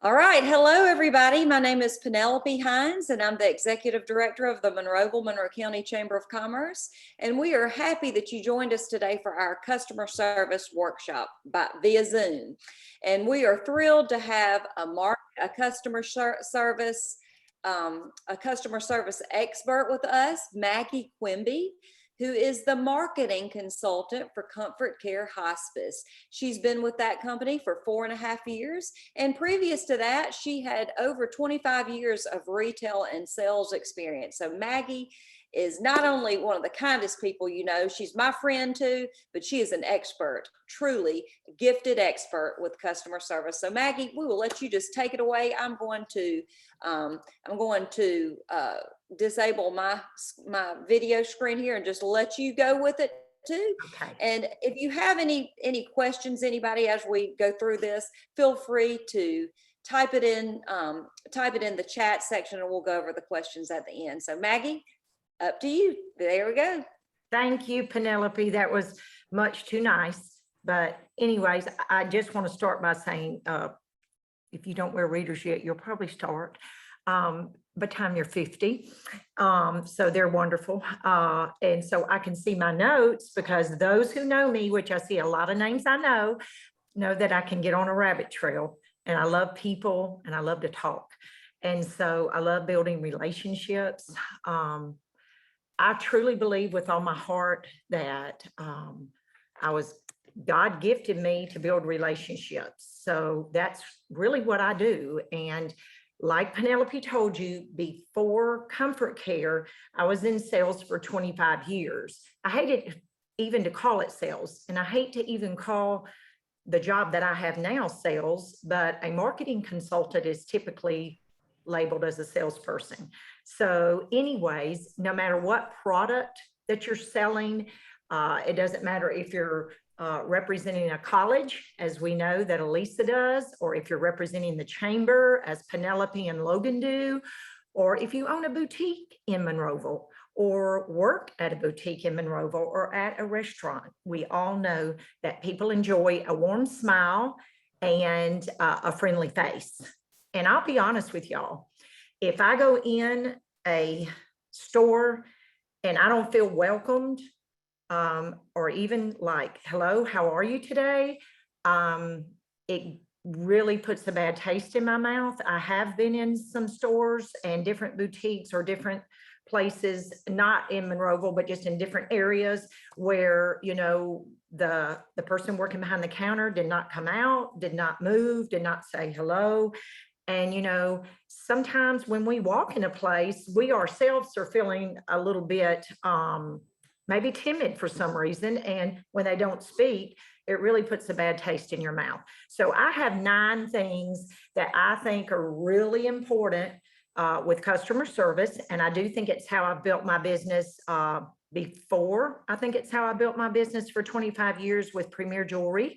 All right. Hello, everybody. My name is Penelope Hines, and I'm the Executive Director of the Monroe County Chamber of Commerce. And we are happy that you joined us today for our customer service workshop via Zoom. And we are thrilled to have a customer service expert with us, Maggie Quimby, who is the marketing consultant for Comfort Care Hospice. She's been with that company for 4.5 years. And previous to that, she had over 25 years of retail and sales experience. So Maggie is not only one of the kindest people you know, she's my friend too, but she is an expert, truly gifted expert with customer service. So Maggie, we will let you just take it away. I'm going to disable my video screen here and just let you go with it too. Okay. And if you have any questions, anybody, as we go through this, feel free to type it in the chat section, and we'll go over the questions at the end. So Maggie, up to you. There we go. Thank you, Penelope. That was much too nice. But anyways, I just want to start by saying, if you don't wear readers yet, you'll probably start by the time you're 50. So they're wonderful. And so I can see my notes, because those who know me, which I see a lot of names I know that I can get on a rabbit trail, and I love people and I love to talk. And so I love building relationships. I truly believe with all my heart that God gifted me to build relationships. So that's really what I do. And like Penelope told you, before Comfort Care, I was in sales for 25 years. I hated even to call it sales, and I hate to even call the job that I have now sales, but a marketing consultant is typically labeled as a salesperson. So anyways, no matter what product that you're selling, it doesn't matter if you're representing a college, as we know that Elisa does, or if you're representing the chamber, as Penelope and Logan do, or if you own a boutique in Monroeville, or work at a boutique in Monroeville, or at a restaurant. We all know that people enjoy a warm smile and a friendly face. And I'll be honest with y'all, if I go in a store and I don't feel welcomed, or even like, hello, how are you today? It really puts a bad taste in my mouth. I have been in some stores and different boutiques or different places, not in Monroeville, but just in different areas where, the person working behind the counter did not come out, did not move, did not say hello. And, sometimes when we walk in a place, we ourselves are feeling a little bit, maybe timid for some reason. And when they don't speak, it really puts a bad taste in your mouth. So I have 9 things that I think are really important with customer service. And I do think it's how I've built my business before. I think it's how I built my business for 25 years with Premier Jewelry.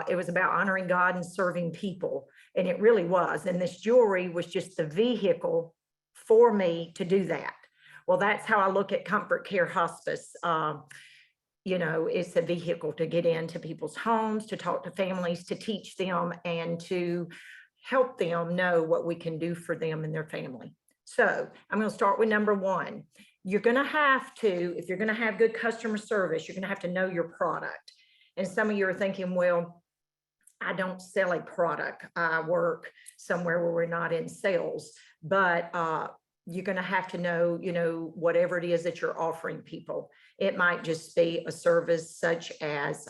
It was about honoring God and serving people. And it really was. And this jewelry was just the vehicle for me to do that. Well, that's how I look at Comfort Care Hospice. It's a vehicle to get into people's homes, to talk to families, to teach them, and to help them know what we can do for them and their family. So I'm going to start with number 1. You're going to have to, if you're going to have good customer service, you're going to have to know your product. And some of you are thinking, well, I don't sell a product. I work somewhere where we're not in sales, but you're going to have to know, whatever it is that you're offering people. It might just be a service such as,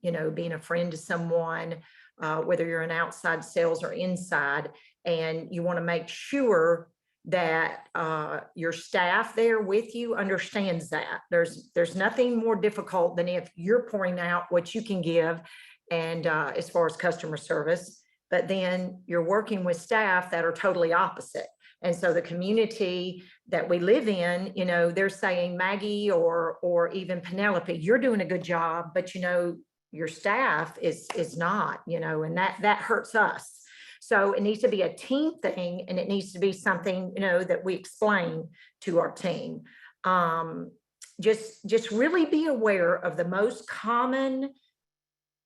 being a friend to someone, whether you're in outside sales or inside, and you want to make sure that your staff there with you understands that. There's nothing more difficult than if you're pouring out what you can give, and as far as customer service, but then you're working with staff that are totally opposite. And so the community that we live in, they're saying, Maggie or even Penelope, you're doing a good job, but your staff is not, and that hurts us. So it needs to be a team thing, and it needs to be something, that we explain to our team. Just really be aware of the most common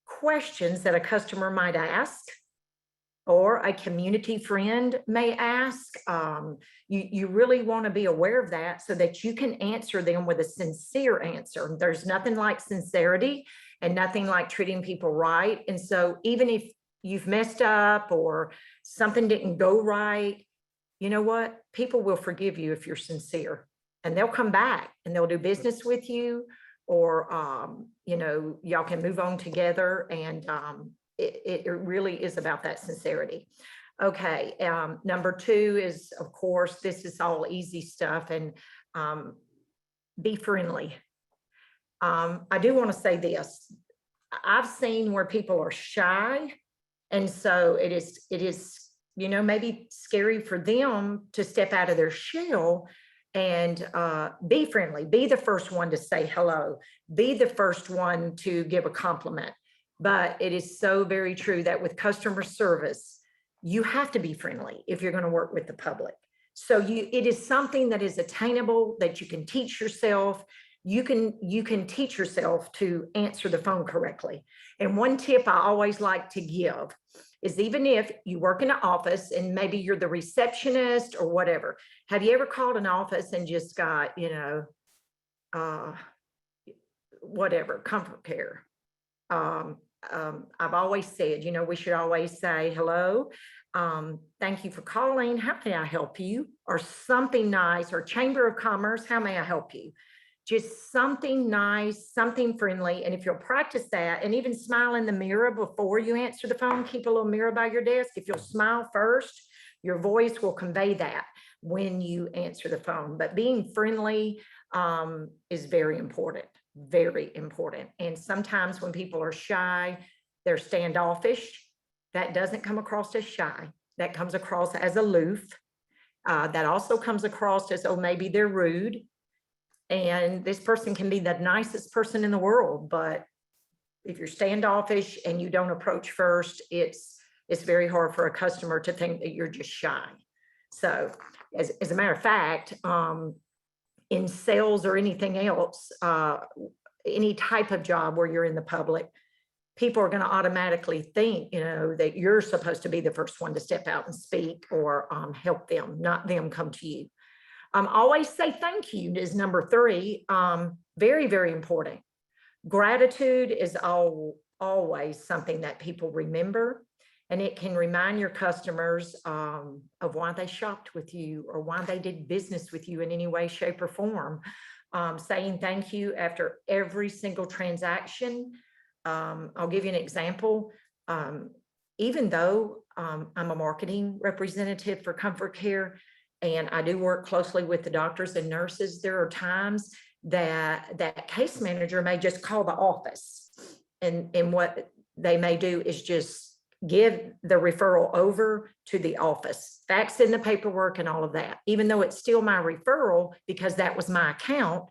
questions that a customer might ask or a community friend may ask. You really want to be aware of that so that you can answer them with a sincere answer. There's nothing like sincerity and nothing like treating people right. And so even if you've messed up or something didn't go right, you know what? People will forgive you if you're sincere, and they'll come back and they'll do business with you, or, you know, y'all can move on together. And it really is about that sincerity. Okay, number 2 is, of course, this is all easy stuff, and be friendly. I do want to say this. I've seen where people are shy, and so it is, you know, maybe scary for them to step out of their shell and be friendly, be the first one to say hello, be the first one to give a compliment. But it is so very true that with customer service, you have to be friendly if you're going to work with the public. So it is something that is attainable, that you can teach yourself. You can teach yourself to answer the phone correctly. And one tip I always like to give is, even if you work in an office and maybe you're the receptionist or whatever, have you ever called an office and just got, you know, whatever, Comfort Care? I've always said, you know, we should always say, hello, thank you for calling. How may I help you? Or something nice, or Chamber of Commerce, how may I help you? Just something nice, something friendly. And if you'll practice that, and even smile in the mirror before you answer the phone, keep a little mirror by your desk. If you'll smile first, your voice will convey that when you answer the phone. But being friendly is very important, very important. And sometimes when people are shy, they're standoffish. That doesn't come across as shy. That comes across as aloof. That also comes across as, oh, maybe they're rude. And this person can be the nicest person in the world, but if you're standoffish and you don't approach first, it's very hard for a customer to think that you're just shy. So as a matter of fact, in sales or anything else, any type of job where you're in the public, people are going to automatically think, you know, that you're supposed to be the first one to step out and speak or help them, not them come to you. Always say thank you is number 3. Very, very important. Gratitude is always something that people remember, and it can remind your customers of why they shopped with you or why they did business with you in any way, shape, or form. Saying thank you after every single transaction. I'll give you an example. Even though I'm a marketing representative for Comfort Care, and I do work closely with the doctors and nurses, there are times that case manager may just call the office, and what they may do is just give the referral over to the office, fax in the paperwork and all of that. Even though it's still my referral because that was my account,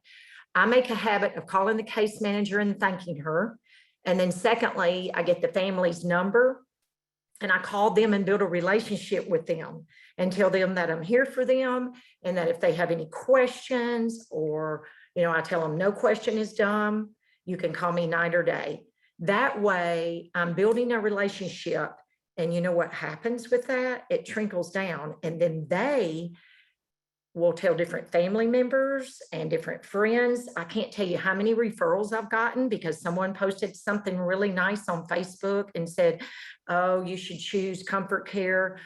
I make a habit of calling the case manager and thanking her. And then secondly, I get the family's number and I call them and build a relationship with them and tell them that I'm here for them, and that if they have any questions, or, you know, I tell them no question is dumb, you can call me night or day. That way I'm building a relationship, and you know what happens with that? It trickles down, and then they will tell different family members and different friends. I can't tell you how many referrals I've gotten because someone posted something really nice on Facebook and said, oh, you should choose Comfort Care.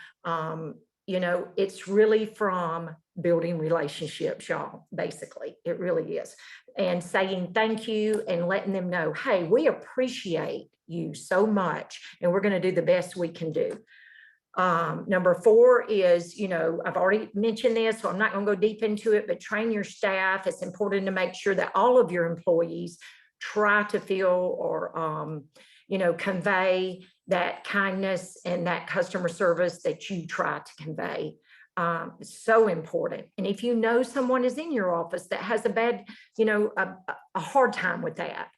You know, it's really from building relationships, y'all, basically. It really is. And saying thank you and letting them know, hey, we appreciate you so much, and we're going to do the best we can do. Number 4 is, you know, I've already mentioned this, so I'm not going to go deep into it, but train your staff. It's important to make sure that all of your employees try to feel or, you know, convey that kindness and that customer service that you try to convey. So important. And if you know someone is in your office that has a bad, you know, a hard time with that,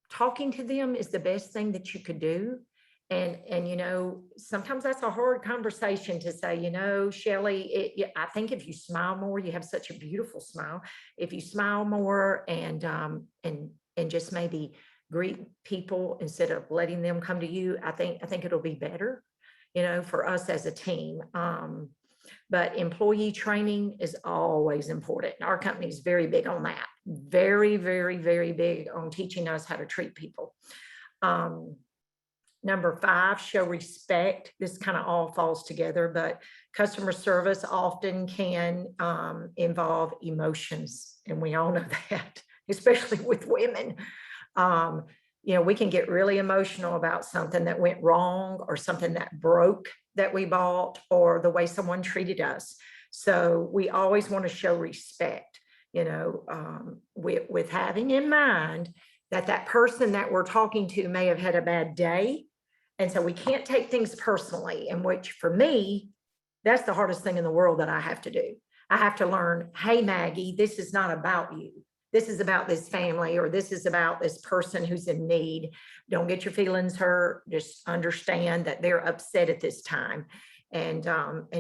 talking to them is the best thing that you could do. And, you know, sometimes that's a hard conversation to say, you know, Shelley, I think if you smile more, you have such a beautiful smile. If you smile more and just maybe greet people instead of letting them come to you, I think it'll be better, for us as a team. But employee training is always important. Our company is very big on that. Very, very, very big on teaching us how to treat people. Number 5, show respect. This kind of all falls together, but customer service often can involve emotions, and we all know that, especially with women. We can get really emotional about something that went wrong or something that broke that we bought or the way someone treated us. So we always want to show respect, with having in mind that that person that we're talking to may have had a bad day. And so we can't take things personally, and which for me, that's the hardest thing in the world that I have to do. I have to learn, hey, Maggie, this is not about you. This is about this family, or this is about this person who's in need. Don't get your feelings hurt. Just understand that they're upset at this time, and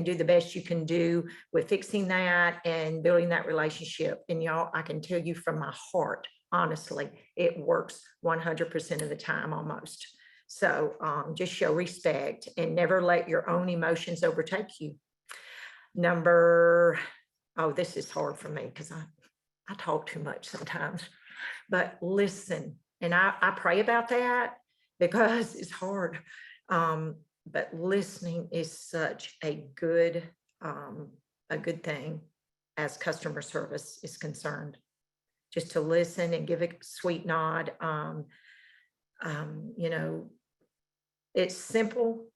do the best you can do with fixing that and building that relationship. And y'all, I can tell you from my heart, honestly, it works 100% of the time almost. So just show respect and never let your own emotions overtake you. This is hard for me because I talk too much sometimes, but listen. And I pray about that because it's hard. But listening is such a good thing as customer service is concerned. Just to listen and give a sweet nod. It's simple,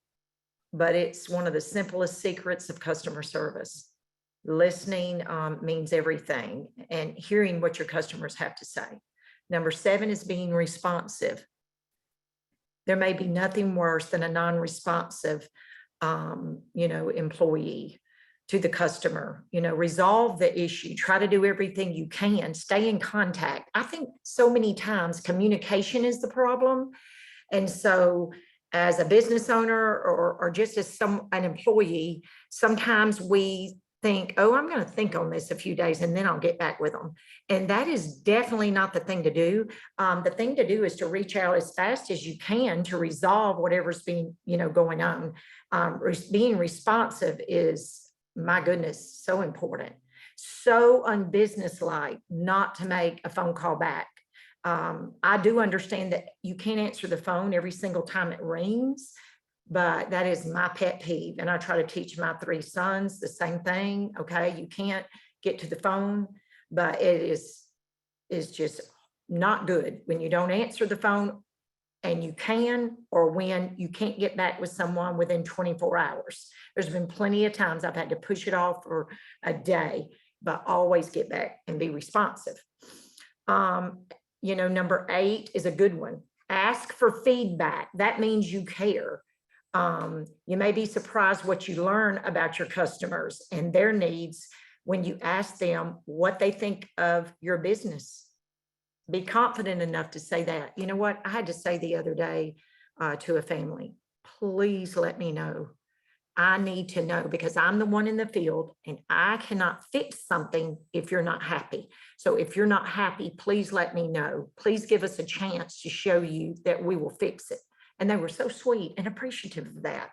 but it's one of the simplest secrets of customer service. Listening means everything, and hearing what your customers have to say. Number 7 is being responsive. There may be nothing worse than a non-responsive, employee to the customer. Resolve the issue, try to do everything you can, stay in contact. I think so many times communication is the problem. And so as a business owner or just as an employee, sometimes we think, oh, I'm going to think on this a few days and then I'll get back with them. And that is definitely not the thing to do. The thing to do is to reach out as fast as you can to resolve whatever's being, going on. Being responsive is, my goodness, so important. So unbusinesslike not to make a phone call back. I do understand that you can't answer the phone every single time it rings, but that is my pet peeve. And I try to teach my 3 sons the same thing. Okay. You can't get to the phone, but it is just not good when you don't answer the phone and you can, or when you can't get back with someone within 24 hours. There's been plenty of times I've had to push it off for a day, but always get back and be responsive. Number 8 is a good one. Ask for feedback. That means you care. You may be surprised what you learn about your customers and their needs when you ask them what they think of your business. Be confident enough to say that. You know what? I had to say the other day to a family, please let me know. I need to know because I'm the one in the field and I cannot fix something if you're not happy. So if you're not happy, please let me know. Please give us a chance to show you that we will fix it. And they were so sweet and appreciative of that.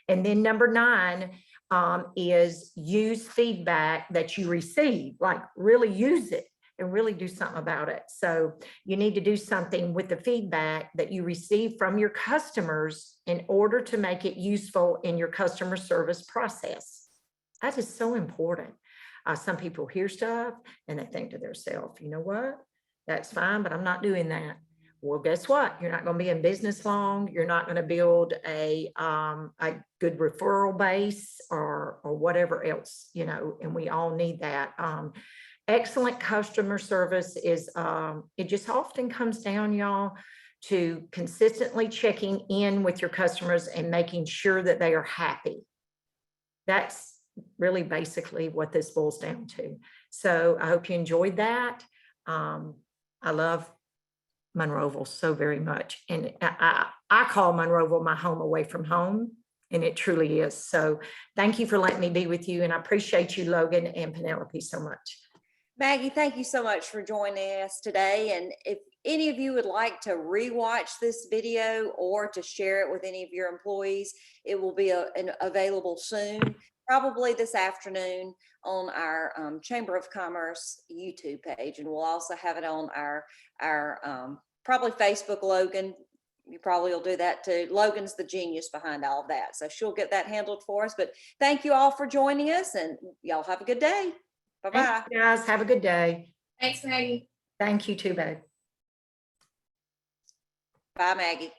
And then number 9 is use feedback that you receive, like really use it and really do something about it. So you need to do something with the feedback that you receive from your customers in order to make it useful in your customer service process. That is so important. Some people hear stuff and they think to themselves, you know what, that's fine, but I'm not doing that. Well, guess what? You're not going to be in business long. You're not going to build a good referral base or whatever else, and we all need that. Excellent customer service is, it just often comes down, y'all, to consistently checking in with your customers and making sure that they are happy. That's really basically what this boils down to. So I hope you enjoyed that. I love Monroeville so very much. And I call Monroeville my home away from home, and it truly is. So thank you for letting me be with you. And I appreciate you, Logan and Penelope, so much. Maggie, thank you so much for joining us today. And if any of you would like to rewatch this video or to share it with any of your employees, it will be available soon, probably this afternoon on our Chamber of Commerce YouTube page. And we'll also have it on our probably Facebook. Logan, you probably will do that too. Logan's the genius behind all of that. So she'll get that handled for us. But thank you all for joining us, and y'all have a good day. Bye-bye. Thanks, guys. Have a good day. Thanks, Maggie. Thank you too, babe. Bye, Maggie.